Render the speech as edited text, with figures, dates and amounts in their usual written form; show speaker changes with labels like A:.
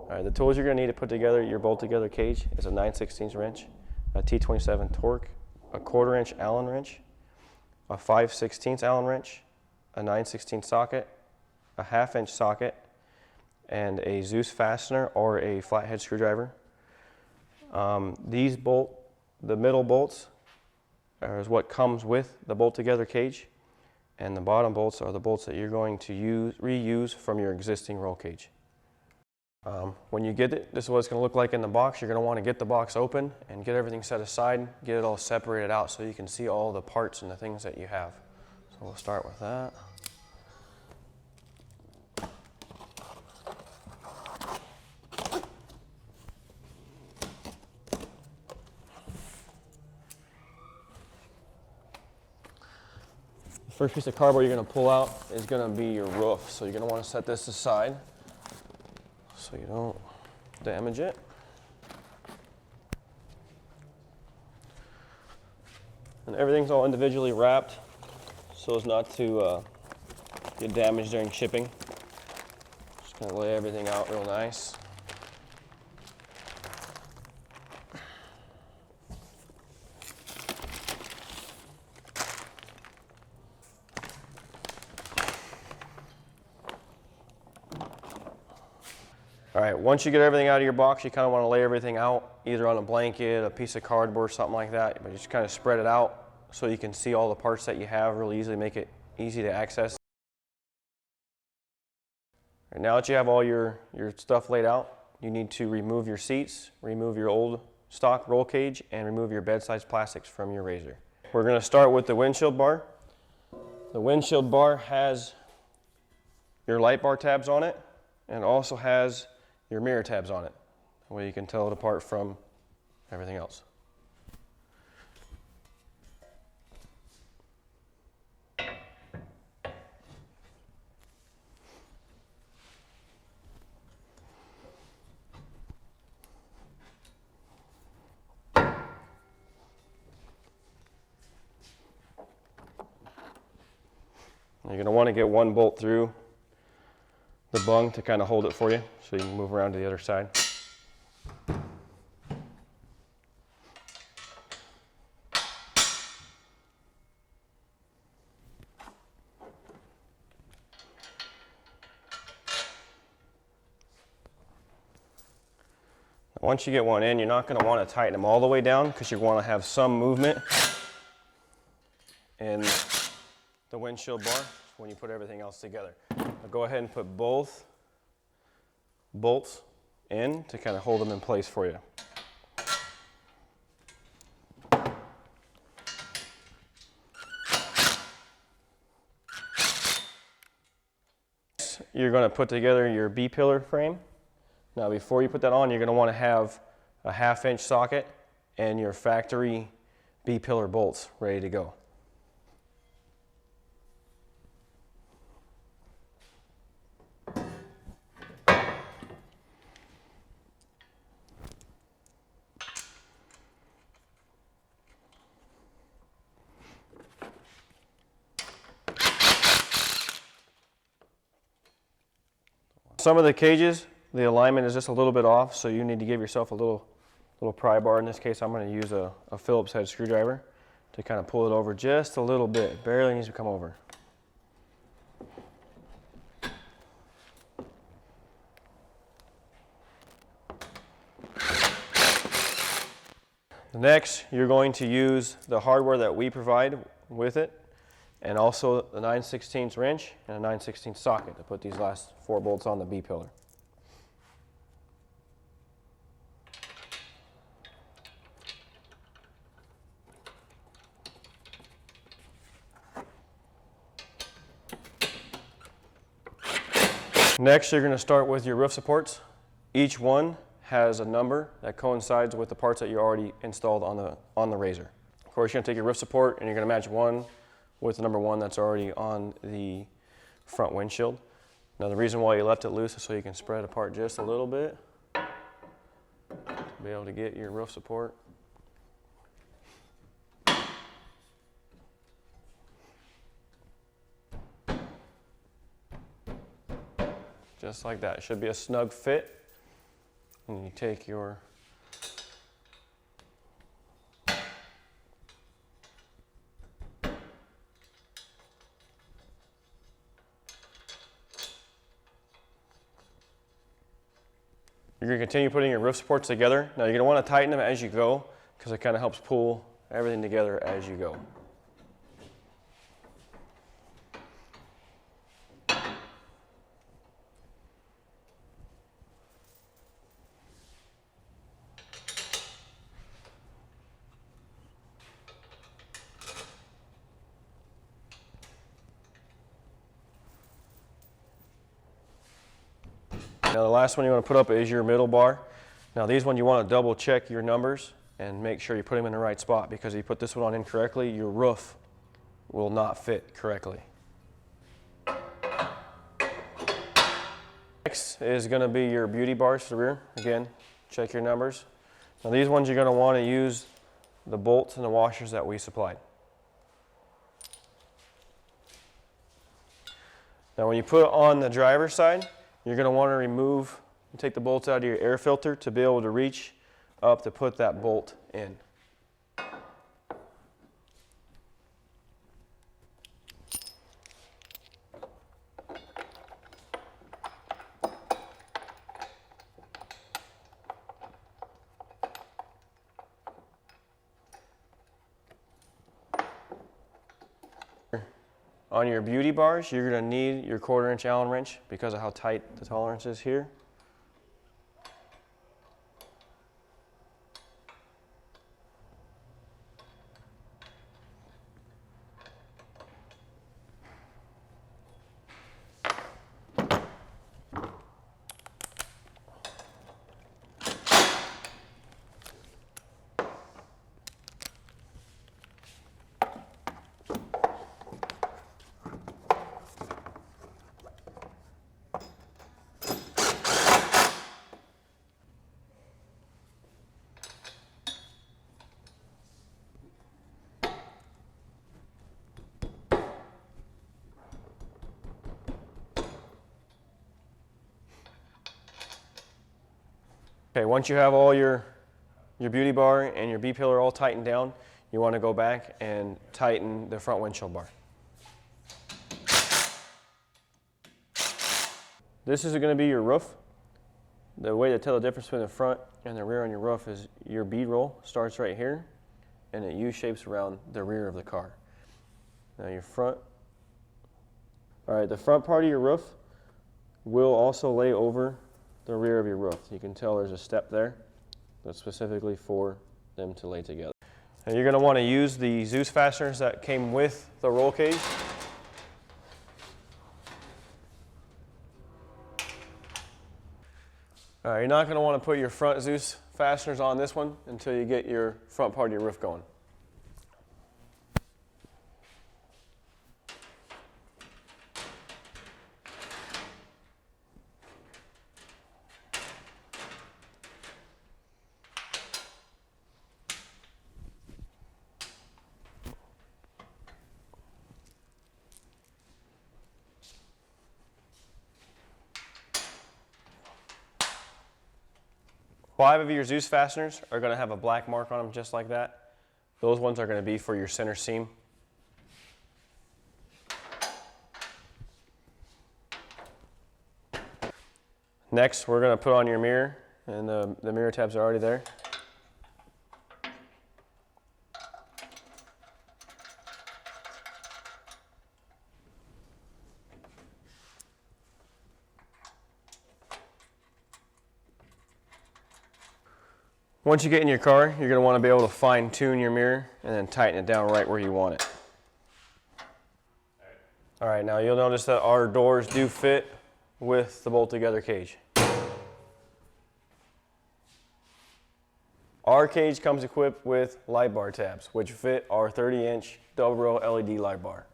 A: All right, the tools you're going to need to put together your bolt together cage is a 9/16 wrench, a T27 torque, a 1/4 inch Allen wrench, a 5/16 Allen wrench, a 9/16 socket, a 1/2 inch socket, and a Zeus fastener or a flathead screwdriver. The middle bolts is what comes with the bolt together cage, and the bottom bolts are the bolts that you're going to reuse from your existing roll cage. When you get it, this is what it's going to look like in the box. You're going to want to get the box open and get everything set aside, get it all separated out so you can see all the parts and the things that you have. So we'll start with that. The first piece of cardboard you're going to pull out is going to be your roof. So you're going to want to set this aside so you don't damage it. And everything's all individually wrapped so as not to get damaged during shipping. Just going to lay everything out real nice. All right, once you get everything out of your box, you kind of want to lay everything out, either on a blanket, a piece of cardboard, something like that, but just kind of spread it out so you can see all the parts that you have really easily, make it easy to access. Right, now that you have all your stuff laid out, you need to remove your seats, remove your old stock roll cage, and remove your bed-size plastics from your RZR. We're going to start with the windshield bar. The windshield bar has your light bar tabs on it, and also has your mirror tabs on it. That way you can tell it apart from everything else. You're going to want to get one bolt through the bung to kind of hold it for you so you can move around to the other side. Once you get one in, you're not going to want to tighten them all the way down because you want to have some movement in the windshield bar when you put everything else together. Now go ahead and put both bolts in to kind of hold them in place for you. You're going to put together your B-pillar frame. Now before you put that on, you're going to want to have a 1/2 inch socket and your factory B-pillar bolts ready to go. Some of the cages, the alignment is just a little bit off, so you need to give yourself a little pry bar. In this case, I'm going to use a Phillips head screwdriver to kind of pull it over just a little bit. Barely needs to come over. Next, you're going to use the hardware that we provide with it, and also the 9/16 wrench and a 9/16 socket to put these last 4 bolts on the B-pillar. Next, you're going to start with your roof supports. Each one has a number that coincides with the parts that you already installed on the RZR. Of course, you're going to take your roof support and you're going to match one with the number 1 that's already on the front windshield. Now the reason why you left it loose is so you can spread apart just a little bit to be able to get your roof support. Just like that. It should be a snug fit. And you take your You're going to continue putting your roof supports together. Now you're going to want to tighten them as you go because it kind of helps pull everything together as you go. Now the last one you want to put up is your middle bar. Now these ones you want to double check your numbers and make sure you put them in the right spot, because if you put this one on incorrectly, your roof will not fit correctly. Next is going to be your beauty bars to the rear. Again, check your numbers. Now these ones you're going to want to use the bolts and the washers that we supplied. Now when you put it on the driver's side, you're going to want to remove and take the bolts out of your air filter to be able to reach up to put that bolt in. On your beauty bars, you're going to need your 1/4 inch Allen wrench because of how tight the tolerance is here. Okay, once you have all your beauty bar and your B-pillar all tightened down, you want to go back and tighten the front windshield bar. This is going to be your roof. The way to tell the difference between the front and the rear on your roof is your bead roll starts right here and it U-shapes around the rear of the car. Now your front, all right, the front part of your roof will also lay over the rear of your roof. You can tell there's a step there that's specifically for them to lay together. And you're going to want to use the Zeus fasteners that came with the roll cage. All right, you're not going to want to put your front Zeus fasteners on this one until you get your front part of your roof going. Five of your Zeus fasteners are going to have a black mark on them just like that. Those ones are going to be for your center seam. Next, we're going to put on your mirror, and the mirror tabs are already there. Once you get in your car, you're going to want to be able to fine tune your mirror and then tighten it down right where you want it. All right, now you'll notice that our doors do fit with the bolt together cage. Our cage comes equipped with light bar tabs, which fit our 30-inch double row LED light bar.